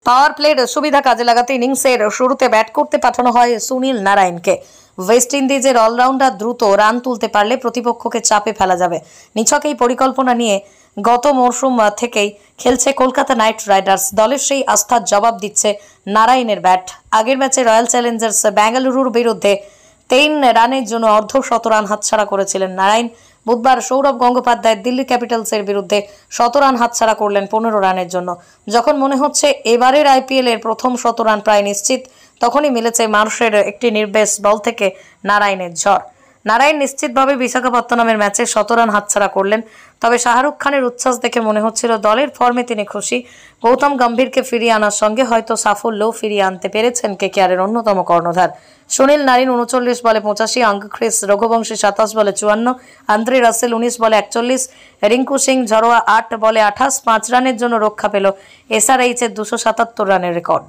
পাওয়ার প্লের সুবিধা কাজে লাগাতে ইনিংসের শুরুতে ব্যাট করতে পাঠানো হয় সুনীল নারায়ণকে। ওয়েস্ট ইন্ডিজের অলরাউন্ডার দ্রুত রান তুলতে পারলে প্রতিপক্ষকে চাপে ফেলা যাবে। নিছক এই পরিকল্পনা নিয়ে গত মরশুম থেকেই খেলছে কলকাতা নাইট রাইডার্স। দলের সেই আস্থার জবাব দিচ্ছে নারায়ণের ব্যাট। আগের ম্যাচে রয়্যাল চ্যালেঞ্জার্স বেঙ্গালুরুর বিরুদ্ধে 3 রানের জন্য অর্ধ-শতরান হাতছাড়া করেছিলেন নারায়ণ। বুধবার সৌরভ গঙ্গোপাধ্যায় দিল্লি ক্যাপিটালসের বিরুদ্ধে 100 রান হাতছাড়া করলেন 15 রানের জন্য। যখন মনে হচ্ছে এবারের আইপিএল এর প্রথম 100 রান প্রায় নিশ্চিত, তখনই মিলেছে মার্শের একটি নির্বেশ বল থেকে নারায়ণের ঝড়। নারায়ণ নিশ্চিতভাবে বিশাখাপত্তনমের ম্যাচে 100 রান হাতছাড়া করলেন। তবে শাহরুখ খানের উচ্ছ্বাস দেখে মনে হচ্ছিল দলের ফর্মে তিনি খুশি। গৌতম গম্ভীরকে ফিরিয়ে আনার সঙ্গে হয়তো সাফল্যও ফিরিয়ে আনতে পেরেছেন কেকেআরের অন্যতম কর্ণধার। সুনীল নারিন 39 বলে 85, আঙ্ক্রিস রঘুবংশী 27 বলে 54, আন্দ্রে রাসেল 19 বলে 41, রিঙ্কু সিং ঝরোয়া 8 বলে 28। 5 রানের জন্য রক্ষা পেল এসআরএইচ এর 277 রানের রেকর্ড।